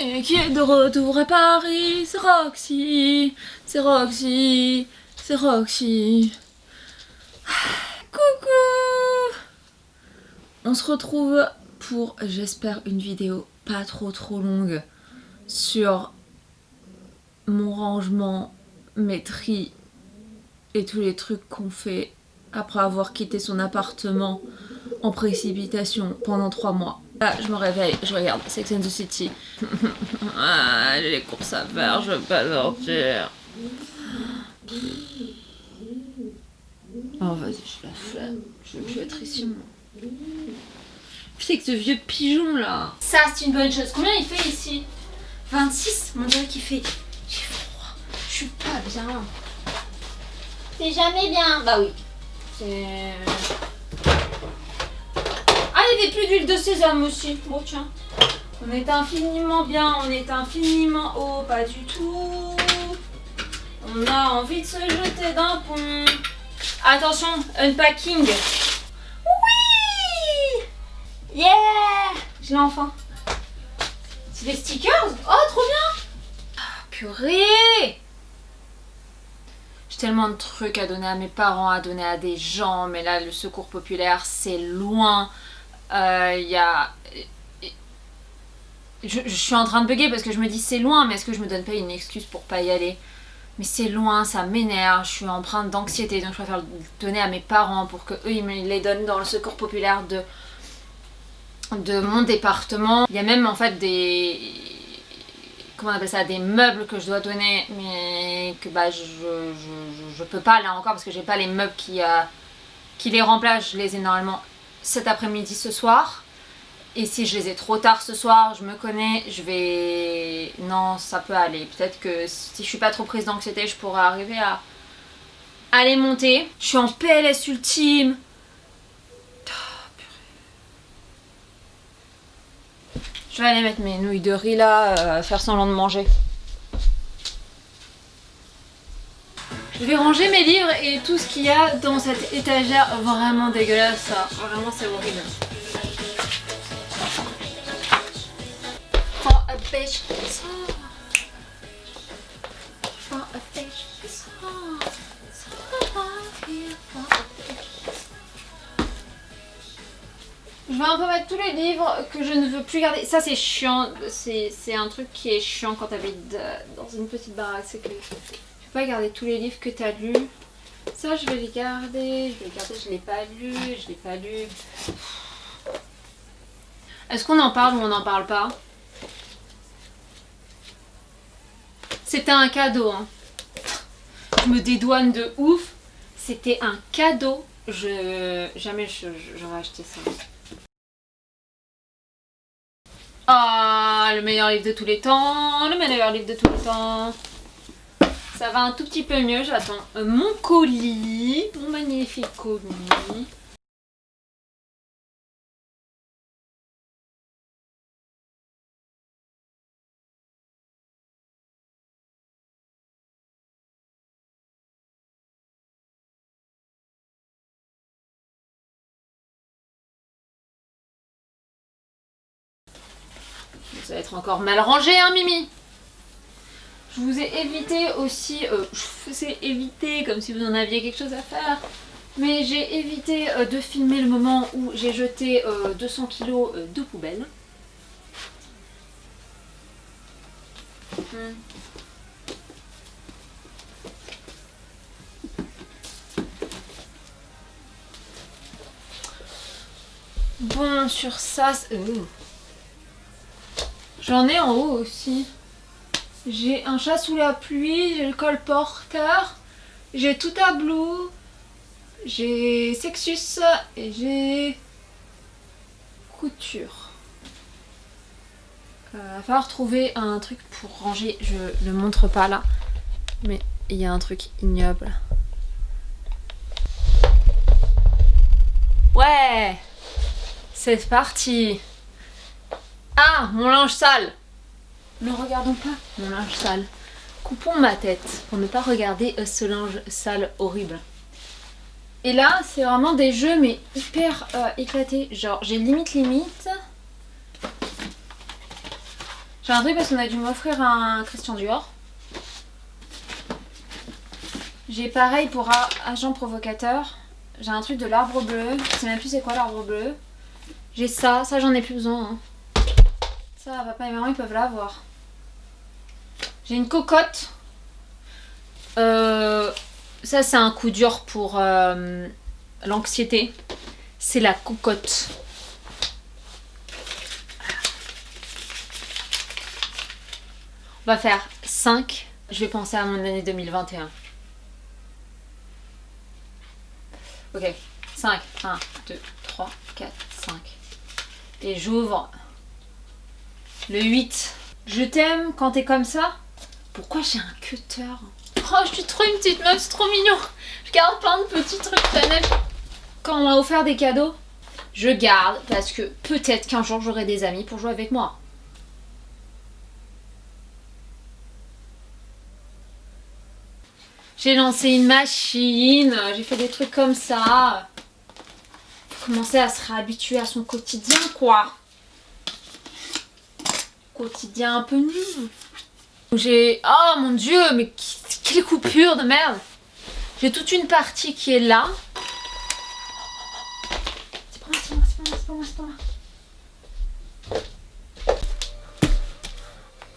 Et qui est de retour à Paris, c'est Roxy, c'est Roxy, c'est Roxy. Coucou! On se retrouve pour, j'espère, une vidéo pas trop longue sur mon rangement, mes tris et tous les trucs qu'on fait après avoir quitté son appartement en précipitation pendant 3 mois. Là, je me réveille, je regarde Sex and the City. Ah, j'ai les courses à faire, je veux pas sortir. Oh, vas-y, je la flemme. Je veux plus être ici, moi. Putain, que ce vieux pigeon là. Ça, c'est une bonne chose. Combien il fait ici? 26. On dirait qu'il fait. J'ai froid. Je suis pas bien. C'est jamais bien. Bah oui. C'est. Ah, il n'y avait plus d'huile de sésame aussi. Bon, tiens. On est infiniment bien, on est infiniment haut, pas du tout. On a envie de se jeter d'un pont. Attention, unpacking. Oui! Yeah! Je l'ai enfin. C'est des stickers? Oh, trop bien! Ah, purée! J'ai tellement de trucs à donner à mes parents, à donner à des gens, mais là, le secours populaire, c'est loin. Il y a... Je suis en train de bugger parce que je me dis c'est loin, mais est-ce que je me donne pas une excuse pour pas y aller? Mais c'est loin, ça m'énerve, je suis empreinte d'anxiété, donc je préfère le donner à mes parents pour que eux ils me les donnent dans le secours populaire de mon département. Il y a même en fait des... comment on appelle ça? Des meubles que je dois donner, mais que bah je peux pas là encore parce que j'ai pas les meubles qui les remplacent. Je les ai normalement cet après-midi, ce soir. Et si je les ai trop tard ce soir, je me connais, je vais... Non, ça peut aller. Peut-être que si je suis pas trop prise d'anxiété, je pourrais arriver à les monter. Je suis en PLS ultime. Oh, purée. Je vais aller mettre mes nouilles de riz là, faire semblant de manger. Je vais ranger mes livres et tout ce qu'il y a dans cette étagère vraiment dégueulasse. Ça. Vraiment, c'est horrible. Fish for a fish song. Je vais un peu mettre tous les livres que je ne veux plus garder. Ça c'est chiant, c'est un truc qui est chiant quand t'habites dans une petite baraque, c'est que tu peux pas garder tous les livres que t'as lus. Ça je vais les garder, je l'ai pas lu, je l'ai pas lu. Est-ce qu'on en parle ou on n'en parle pas? C'était un cadeau, hein. Je me dédouane de ouf. C'était un cadeau. Jamais j'aurais acheté ça. Ah, le meilleur livre de tous les temps. Le meilleur livre de tous les temps. Ça va un tout petit peu mieux. J'attends mon colis. Mon magnifique colis. Ça va être encore mal rangé, hein, Mimi? Je vous ai évité aussi, je vous ai évité comme si vous en aviez quelque chose à faire, mais j'ai évité de filmer le moment où j'ai jeté 200 kilos de poubelle. Bon, sur ça... J'en ai en haut aussi. J'ai un chat sous la pluie, j'ai le colporteur, j'ai tout à Blue, j'ai Sexus et j'ai couture. Va falloir trouver un truc pour ranger, je le montre pas là, mais il y a un truc ignoble. Ouais, c'est parti. Ah, mon linge sale. Ne regardons pas mon linge sale. Coupons ma tête pour ne pas regarder ce linge sale horrible. Et là, c'est vraiment des jeux mais hyper éclatés. Genre, j'ai limite. J'ai un truc parce qu'on a dû m'offrir un Christian Dior. J'ai pareil pour agent provocateur. J'ai un truc de l'arbre bleu. Je sais même plus c'est quoi l'arbre bleu. J'ai ça j'en ai plus besoin. Hein. Ça, papa et maman ils peuvent l'avoir. J'ai une cocotte. Ça c'est un coup dur pour l'anxiété. C'est la cocotte. On va faire 5. Je vais penser à mon année 2021. Ok, 5. 1, 2, 3, 4, 5. Et j'ouvre le 8. Je t'aime quand t'es comme ça. Pourquoi j'ai un cutter? Oh, je suis trop une petite meuf, c'est trop mignon. Je garde plein de petits trucs Chanel. Quand on m'a offert des cadeaux, je garde parce que peut-être qu'un jour j'aurai des amis pour jouer avec moi. J'ai lancé une machine, j'ai fait des trucs comme ça. Faut commencer à se réhabituer à son quotidien, quoi. Quotidien un peu nul. J'ai... Oh mon dieu, mais quelle coupure de merde. J'ai toute une partie qui est là. C'est pas moi, c'est pas moi, c'est pas moi, c'est pas moi.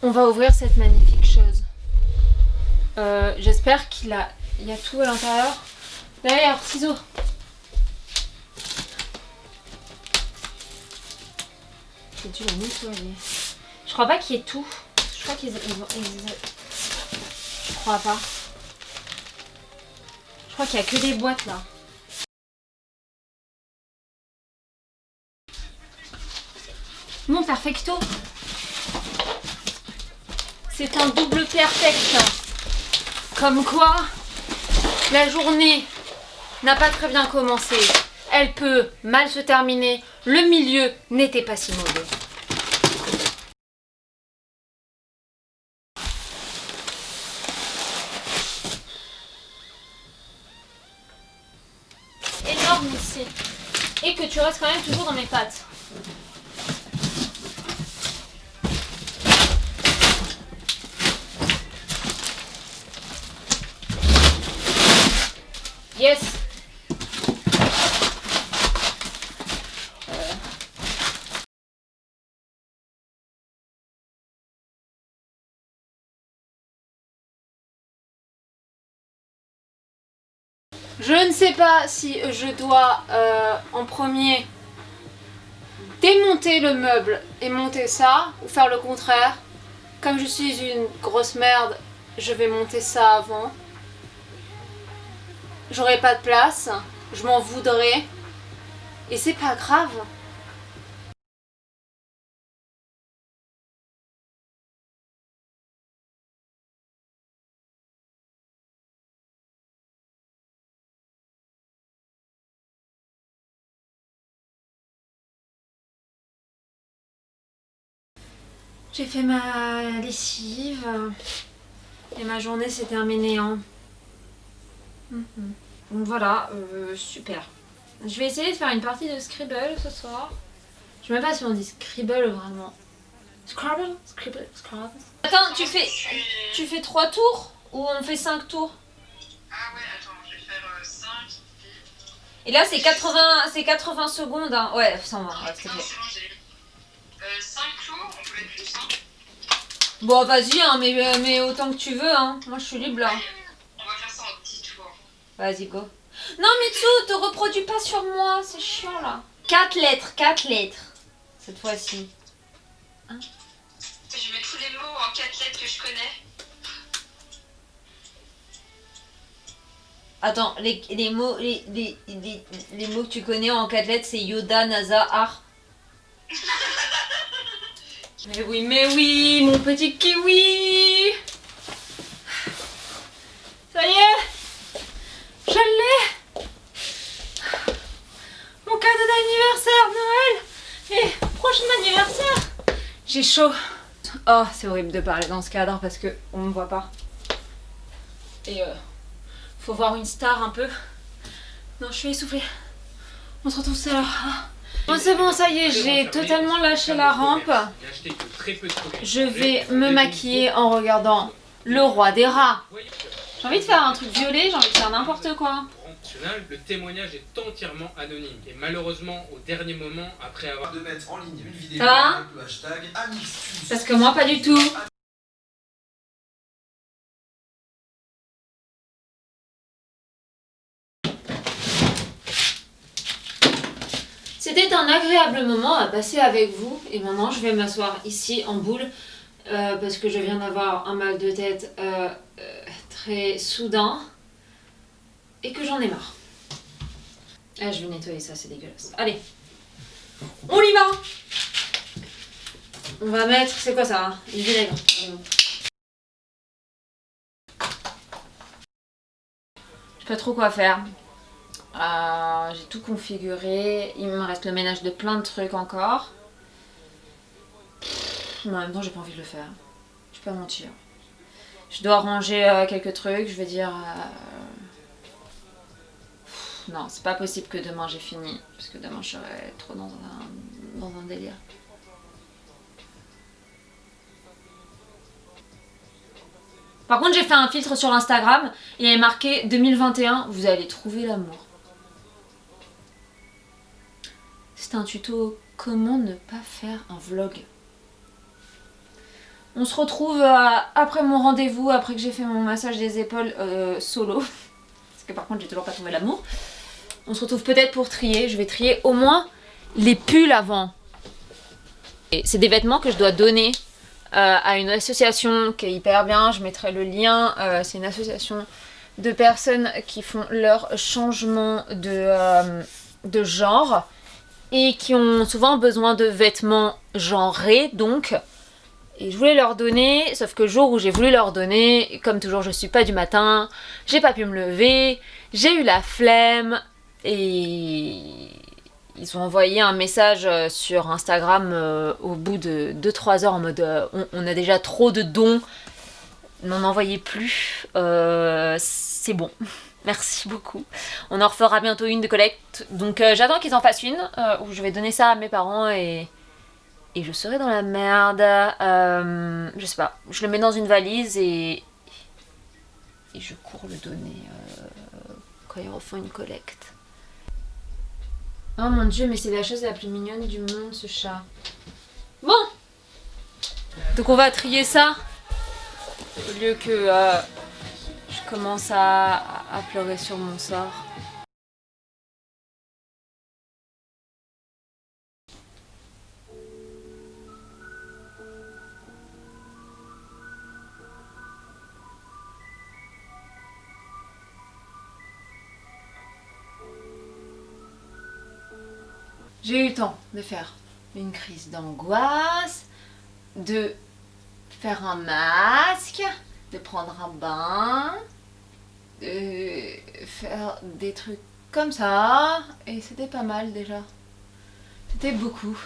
On va ouvrir cette magnifique chose. J'espère qu'il a... Il y a tout à l'intérieur. D'ailleurs, ciseaux. J'ai dû la nettoyer. Je crois pas qu'il y ait tout. Je crois qu'ils... Je crois pas. Je crois qu'il y a que des boîtes là. Bon, perfecto. C'est un double perfect. Comme quoi, la journée n'a pas très bien commencé. Elle peut mal se terminer. Le milieu n'était pas si mauvais. Énorme ici. Et que tu restes quand même toujours dans mes pattes. Yes. Je ne sais pas si je dois en premier démonter le meuble et monter ça ou faire le contraire. Comme je suis une grosse merde, je vais monter ça avant. J'aurai pas de place, je m'en voudrais et c'est pas grave. J'ai fait ma lessive et ma journée s'est terminée en... Donc voilà, super. Je vais essayer de faire une partie de Scribble ce soir. Je sais même pas si on dit Scribble vraiment. Scrabble? Scribble? Scrabble? Attends, tu fais 3 tours ou on fait 5 tours? Ah ouais, attends, je vais faire 5. Et là c'est 80 secondes. Hein. Ouais, ça va, ouais, c'est fait. 5 tours, on peut être plus 5. Bon, vas-y, hein, mais autant que tu veux. Hein. Moi je suis libre là. On va faire ça en 10 tours. Vas-y, go. Non, Mitsu, te reproduis pas sur moi, c'est chiant là. 4 lettres, 4 lettres. Cette fois-ci. Hein? Je mets tous les mots en 4 lettres que je connais. Attends, les mots les mots que tu connais en 4 lettres, c'est Yoda, NASA, Ar. Mais oui, mon petit kiwi. Ça y est, je l'ai. Mon cadeau d'anniversaire, Noël et prochain anniversaire. J'ai chaud. Oh, c'est horrible de parler dans ce cadre parce que on me voit pas. Et faut voir une star un peu. Non, je suis essoufflée. On se retrouve tout à l'heure. Bon c'est bon, ça y est, j'ai totalement lâché la rampe. Je vais me maquiller en regardant Le Roi des Rats. J'ai envie de faire un truc violet, j'ai envie de faire n'importe quoi. Le témoignage est entièrement anonyme. Et malheureusement, au dernier moment, après avoir de mettre en ligne une vidéo ça va avec le hashtag Amixtus. Parce que moi pas du tout. C'était un agréable moment à passer avec vous et maintenant je vais m'asseoir ici en boule parce que je viens d'avoir un mal de tête très soudain et que j'en ai marre. Ah, je vais nettoyer ça, c'est dégueulasse. Allez, on y va. On va mettre, c'est quoi ça hein? Du vinaigre. Je sais pas trop quoi faire. J'ai tout configuré, il me reste le ménage de plein de trucs encore. Mais en même temps j'ai pas envie de le faire, je vais pas mentir. Je dois ranger quelques trucs, je veux dire... Non, c'est pas possible que demain j'ai fini, parce que demain je serai trop dans un délire. Par contre j'ai fait un filtre sur Instagram, il y avait marqué 2021, vous allez trouver l'amour. C'est un tuto comment ne pas faire un vlog. On se retrouve après mon rendez-vous, après que j'ai fait mon massage des épaules solo. Parce que par contre j'ai toujours pas trouvé l'amour. On se retrouve peut-être pour trier. Je vais trier au moins les pulls avant. C'est des vêtements que je dois donner à une association qui est hyper bien. Je mettrai le lien. C'est une association de personnes qui font leur changement de genre. Et qui ont souvent besoin de vêtements genrés donc. Et je voulais leur donner, sauf que le jour où j'ai voulu leur donner, comme toujours je suis pas du matin, j'ai pas pu me lever, j'ai eu la flemme et ils ont envoyé un message sur Instagram au bout de 2-3 heures en mode on a déjà trop de dons, n'en envoyez plus, c'est bon. Merci beaucoup. On en refera bientôt une de collecte. Donc j'attends qu'ils en fassent une où je vais donner ça à mes parents et je serai dans la merde. Je sais pas. Je le mets dans une valise et je cours le donner quand ils refont une collecte. Oh mon dieu, mais c'est la chose la plus mignonne du monde ce chat. Bon. Donc on va trier ça au lieu que... je commence à pleurer sur mon sort. J'ai eu le temps de faire une crise d'angoisse, de faire un masque, de prendre un bain, de faire des trucs comme ça, et c'était pas mal déjà. C'était beaucoup.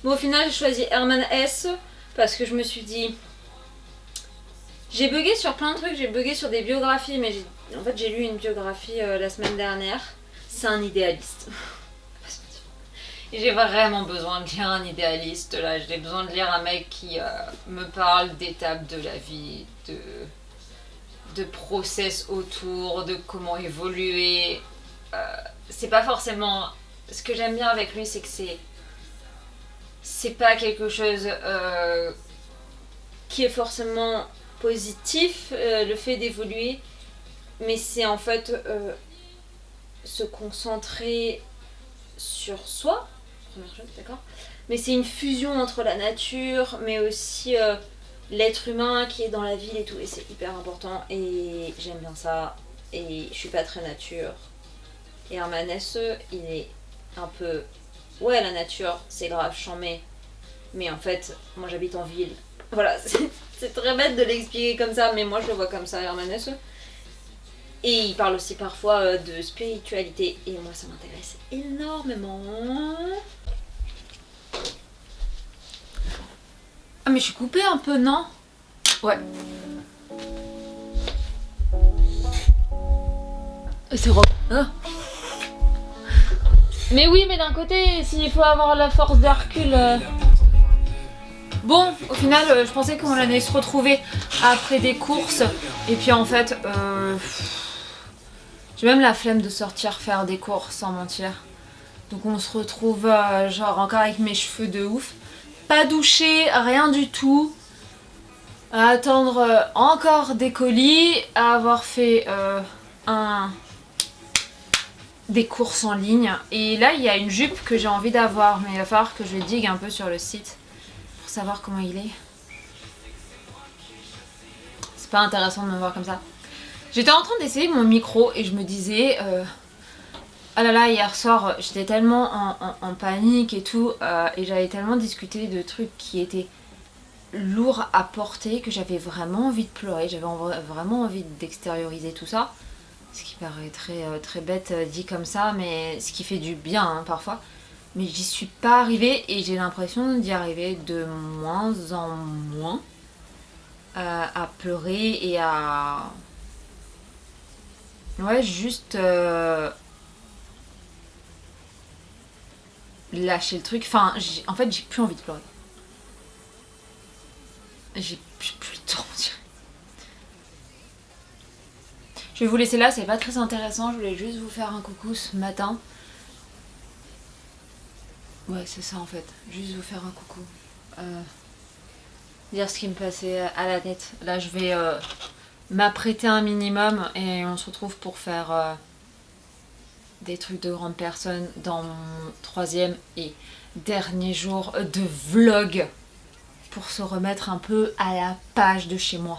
Bon, au final j'ai choisi Herman Hesse parce que je me suis dit... J'ai bugué sur plein de trucs, j'ai bugué sur des biographies, mais en fait j'ai lu une biographie la semaine dernière. C'est un idéaliste. Et j'ai vraiment besoin de lire un idéaliste là, j'ai besoin de lire un mec qui me parle d'étapes de la vie, de process autour, de comment évoluer. C'est pas forcément... Ce que j'aime bien avec lui, c'est que c'est pas quelque chose qui est forcément positif, le fait d'évoluer, mais c'est en fait se concentrer sur soi, première chose, d'accord, mais c'est une fusion entre la nature, mais aussi l'être humain qui est dans la ville et tout, et c'est hyper important, et j'aime bien ça, et je suis pas très nature. Et Herman Hesse, il est un peu... Ouais, la nature, c'est grave, chambé. Mais en fait, moi j'habite en ville. Voilà, c'est très bête de l'expliquer comme ça, mais moi je le vois comme ça, Herman Hesse. Et il parle aussi parfois de spiritualité, et moi ça m'intéresse énormément. Ah mais je suis coupée un peu, non? Ouais. C'est Oh. Mais oui, mais d'un côté, s'il faut avoir la force d'Hercule... Bon, au final, je pensais qu'on allait se retrouver après des courses. Et puis en fait, j'ai même la flemme de sortir faire des courses, sans mentir. Donc on se retrouve genre encore avec mes cheveux de ouf. Pas douché, rien du tout. À attendre encore des colis. À avoir fait des courses en ligne. Et là, il y a une jupe que j'ai envie d'avoir. Mais il va falloir que je digue un peu sur le site. Pour savoir comment il est. C'est pas intéressant de me voir comme ça. J'étais en train d'essayer mon micro et je me disais... Ah là là, hier soir, j'étais tellement en panique et tout, et j'avais tellement discuté de trucs qui étaient lourds à porter que j'avais vraiment envie de pleurer, j'avais vraiment envie d'extérioriser tout ça. Ce qui paraît très bête dit comme ça, mais ce qui fait du bien hein, parfois. Mais j'y suis pas arrivée et j'ai l'impression d'y arriver de moins en moins à pleurer et à... Ouais, juste... lâcher le truc, enfin en fait j'ai plus envie de pleurer. J'ai plus le temps, on dirait. Je vais vous laisser là, c'est pas très intéressant, je voulais juste vous faire un coucou ce matin. Ouais c'est ça en fait, juste vous faire un coucou. Dire ce qui me passait à la tête. Là je vais m'apprêter un minimum et on se retrouve pour faire... des trucs de grandes personnes dans mon 3e et dernier jour de vlog pour se remettre un peu à la page de chez moi.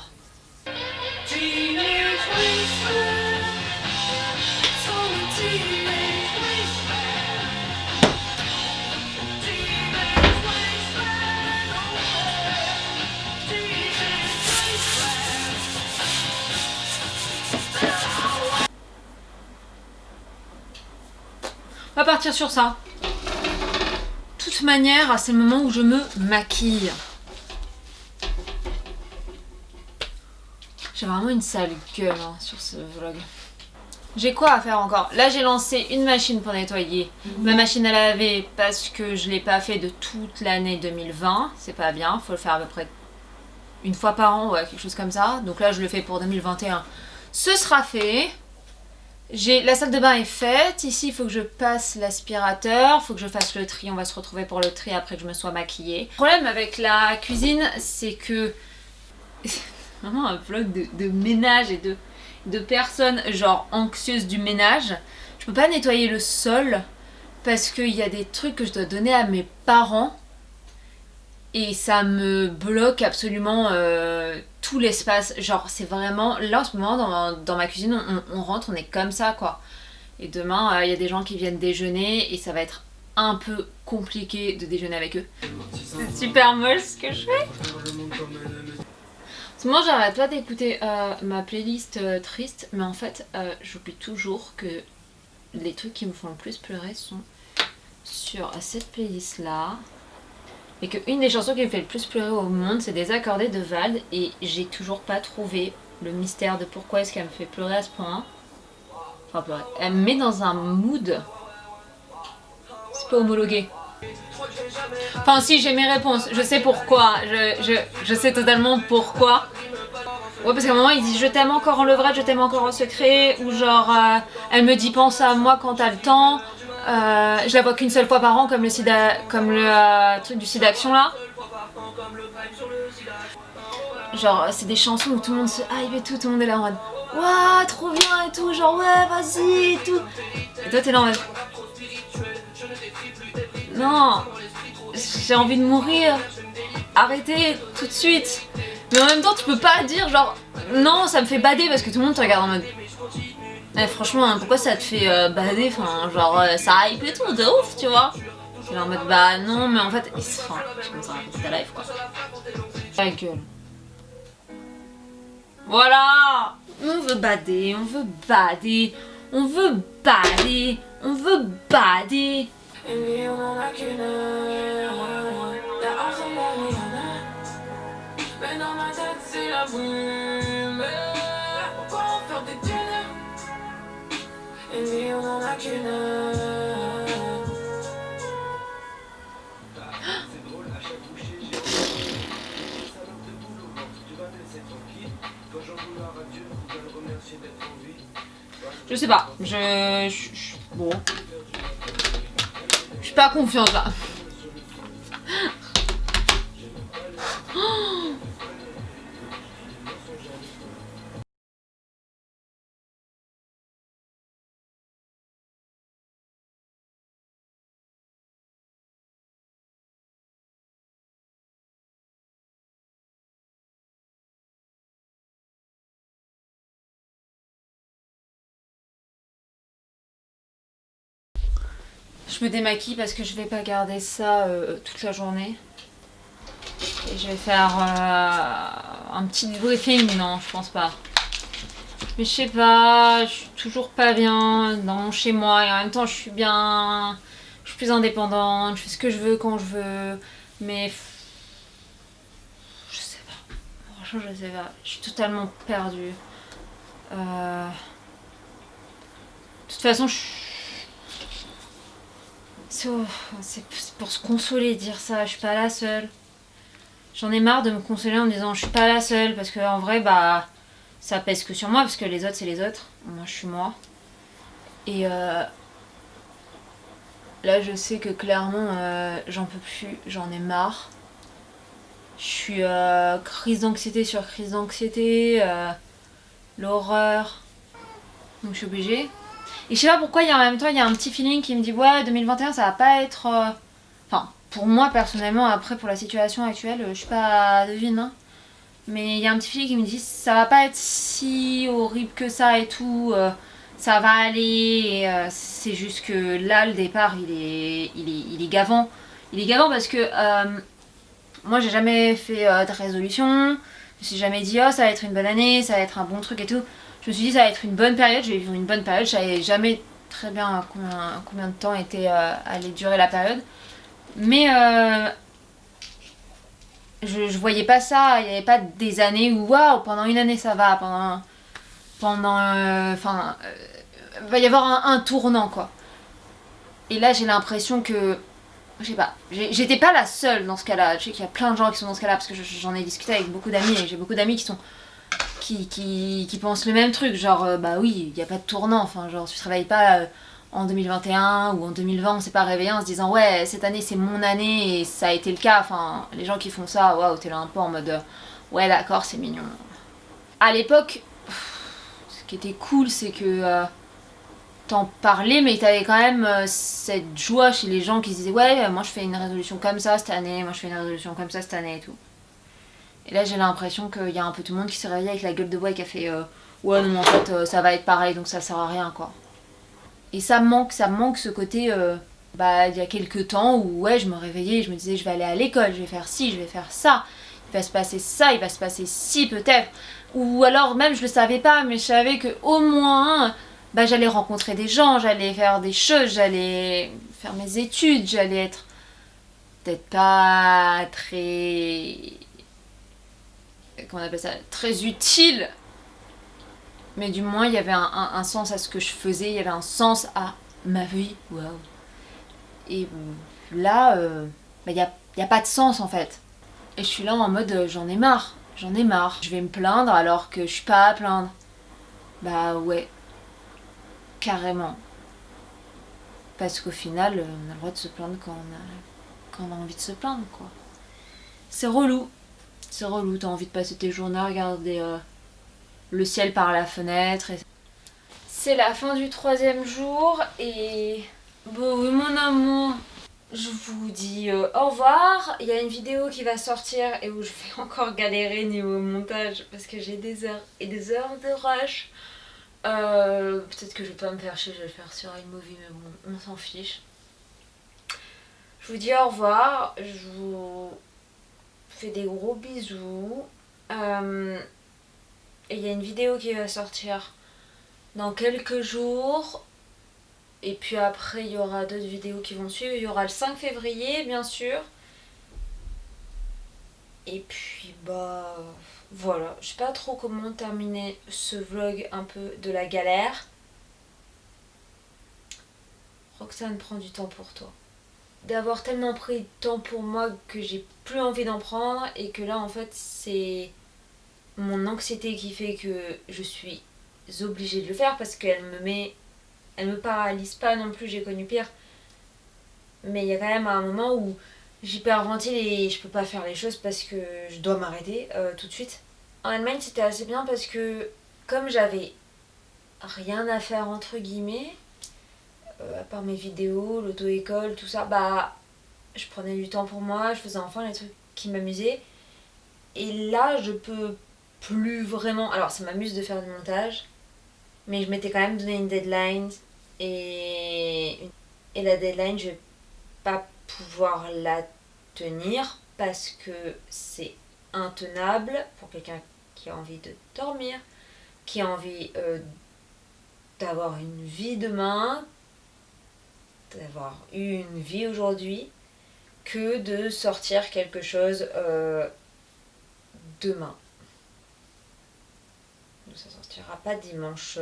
On va partir sur ça. De toute manière, c'est le moment où je me maquille. J'ai vraiment une sale gueule hein, sur ce vlog. J'ai quoi à faire encore? Là j'ai lancé une machine pour nettoyer ma machine à laver parce que je l'ai pas fait de toute l'année 2020. C'est pas bien, faut le faire à peu près une fois par an, ouais, quelque chose comme ça. Donc là je le fais pour 2021. Ce sera fait. La salle de bain est faite, ici il faut que je passe l'aspirateur, il faut que je fasse le tri, on va se retrouver pour le tri après que je me sois maquillée. Le problème avec la cuisine, c'est que c'est vraiment un vlog de ménage et de personnes genre anxieuses du ménage. Je peux pas nettoyer le sol parce qu'il y a des trucs que je dois donner à mes parents et ça me bloque absolument tout l'espace. Genre c'est vraiment, là en ce moment dans ma cuisine on rentre, on est comme ça quoi. Et demain il y a des gens qui viennent déjeuner et ça va être un peu compliqué de déjeuner avec eux. C'est super moche ce que je fais. En ce moment j'arrête pas d'écouter ma playlist triste, mais en fait j'oublie toujours que les trucs qui me font le plus pleurer sont sur cette playlist là. Et qu'une des chansons qui me fait le plus pleurer au monde, c'est Désaccordé de Vald. Et j'ai toujours pas trouvé le mystère de pourquoi est-ce qu'elle me fait pleurer à ce point. Enfin pleurer. Elle me met dans un mood. C'est pas homologué. Enfin si, j'ai mes réponses. Je sais pourquoi. Je sais totalement pourquoi. Ouais, parce qu'à un moment il dit je t'aime encore en levrette, je t'aime encore en secret. Ou genre elle me dit pense à moi quand t'as le temps. Je la vois qu'une seule fois par an comme le truc du SIDAction là. Genre c'est des chansons où tout le monde se hype et tout le monde est là en mode waouh trop bien et tout, genre ouais vas-y et tout. Et toi t'es là en mode non, j'ai envie de mourir, arrêtez tout de suite. Mais en même temps tu peux pas dire genre non ça me fait bader parce que tout le monde te regarde en mode eh, franchement, pourquoi ça te fait bader, enfin, genre, ça hype et tout, de ouf, tu vois. Et là en mode, bah non, mais en fait, enfin, je commence à raconter ta life, quoi. Ta gueule. Voilà. On veut bader, on veut bader, on veut bader, on veut bader. Et puis on en a qu'une heure, la harcèlement il y en a. Mais dans ma tête c'est la brume. Pourquoi en faire des tunnels? Une vie on en a qu'une. C'est drôle, à chaque bouchée, j'ai salope de boule au ventre. Tu vas te laisser tranquille. Quand j'en vouloir à Dieu, je dois le remercier d'être en vie. Je sais pas, bon. Je suis pas confiante là. Je me démaquille parce que je vais pas garder ça toute la journée. Et je vais faire un petit briefing, non, je pense pas. Mais je sais pas, je suis toujours pas bien dans chez moi et en même temps je suis bien, je suis plus indépendante, je fais ce que je veux quand je veux, mais je sais pas, franchement je sais pas, je suis totalement perdue. De toute façon, c'est pour se consoler dire ça, je suis pas la seule. J'en ai marre de me consoler en me disant je suis pas la seule parce que en vrai bah ça pèse que sur moi parce que les autres c'est les autres, moi je suis moi. Et là je sais que clairement j'en peux plus, j'en ai marre. Je suis crise d'anxiété sur crise d'anxiété, l'horreur. Donc je suis obligée. Et je sais pas pourquoi en même temps il y a un petit feeling qui me dit ouais 2021 ça va pas être... Enfin pour moi personnellement après pour la situation actuelle je suis pas devine hein. Mais il y a un petit feeling qui me dit ça va pas être si horrible que ça et tout, ça va aller, et, c'est juste que là le départ il est gavant. Il est gavant parce que moi j'ai jamais fait de résolution, je me suis jamais dit oh ça va être une bonne année, ça va être un bon truc et tout. Je me suis dit ça va être une bonne période, je vais vivre une bonne période, je savais jamais très bien combien de temps allait durer la période. Mais je voyais pas ça, il n'y avait pas des années où waouh, pendant une année ça va, va y avoir un tournant quoi. Et là j'ai l'impression que, je sais pas, j'étais pas la seule dans ce cas-là, je sais qu'il y a plein de gens qui sont dans ce cas-là parce que j'en ai discuté avec beaucoup d'amis et j'ai beaucoup d'amis qui pensent le même truc, genre bah oui, il n'y a pas de tournant, enfin genre tu travailles pas en 2021 ou en 2020, on s'est pas réveillé en se disant ouais cette année c'est mon année et ça a été le cas, enfin les gens qui font ça, waouh t'es là un peu en mode ouais d'accord c'est mignon. À l'époque, ce qui était cool c'est que t'en parlais mais t'avais quand même cette joie chez les gens qui se disaient ouais moi je fais une résolution comme ça cette année, moi je fais une résolution comme ça cette année et tout. Et là j'ai l'impression qu'il y a un peu tout le monde qui s'est réveillé avec la gueule de bois et qui a fait ouais non mais en fait ça va être pareil donc ça sert à rien quoi. Et ça me manque ce côté bah il y a quelques temps où ouais je me réveillais et je me disais je vais aller à l'école, je vais faire ci, je vais faire ça, il va se passer ça, il va se passer ci peut-être. Ou alors même je le savais pas mais je savais que au moins bah j'allais rencontrer des gens, j'allais faire des choses, j'allais faire mes études, j'allais être peut-être pas très... comment on appelle ça, très utile, mais du moins il y avait un sens à ce que je faisais, il y avait un sens à ma vie, waouh. Et là, bah, y a pas de sens en fait. Et je suis là en mode j'en ai marre, je vais me plaindre alors que je suis pas à plaindre. Bah ouais, carrément. Parce qu'au final, on a le droit de se plaindre quand on a envie de se plaindre quoi. C'est relou. C'est relou, t'as envie de passer tes journées à regarder le ciel par la fenêtre. C'est la fin du 3e jour et... bon oui mon amour, je vous dis au revoir. Il y a une vidéo qui va sortir et où je vais encore galérer niveau montage parce que j'ai des heures et des heures de rush. Peut-être que je vais pas me faire chier, je vais le faire sur iMovie mais bon, on s'en fiche. Je vous dis au revoir, je vous fais des gros bisous. Et il y a une vidéo qui va sortir dans quelques jours. Et puis après, il y aura d'autres vidéos qui vont suivre. Il y aura le 5 février, bien sûr. Et puis, bah... voilà. Je sais pas trop comment terminer ce vlog un peu de la galère. Roxane, prends du temps pour toi. D'avoir tellement pris de temps pour moi que j'ai plus envie d'en prendre et que là en fait c'est mon anxiété qui fait que je suis obligée de le faire parce qu'elle me paralyse pas non plus, j'ai connu pire. Mais il y a quand même un moment où j'hyperventile et je peux pas faire les choses parce que je dois m'arrêter tout de suite. En Allemagne c'était assez bien parce que comme j'avais rien à faire entre guillemets, à part mes vidéos, l'auto-école, tout ça, bah je prenais du temps pour moi, je faisais enfin les trucs qui m'amusaient. Et là je peux plus vraiment... Alors ça m'amuse de faire du montage, mais je m'étais quand même donné une deadline et la deadline je vais pas pouvoir la tenir parce que c'est intenable pour quelqu'un qui a envie de dormir, qui a envie d'avoir une vie demain, d'avoir eu une vie aujourd'hui, que de sortir quelque chose demain. Ça sortira pas dimanche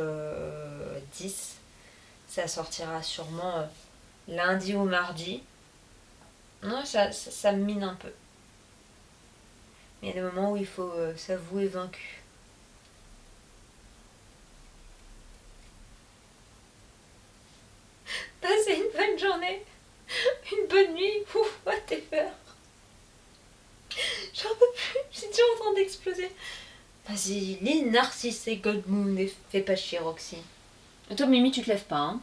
10, ça sortira sûrement lundi ou mardi. Non, ça me mine un peu. Mais il y a des moments où il faut s'avouer vaincu. Passez une bonne journée, une bonne nuit, ouf, whatever. J'en peux plus, je suis déjà en train d'exploser. Vas-y, lis Narcisse et Gold Moon et fais pas chier Roxy. Et toi Mimi, tu te lèves pas, hein?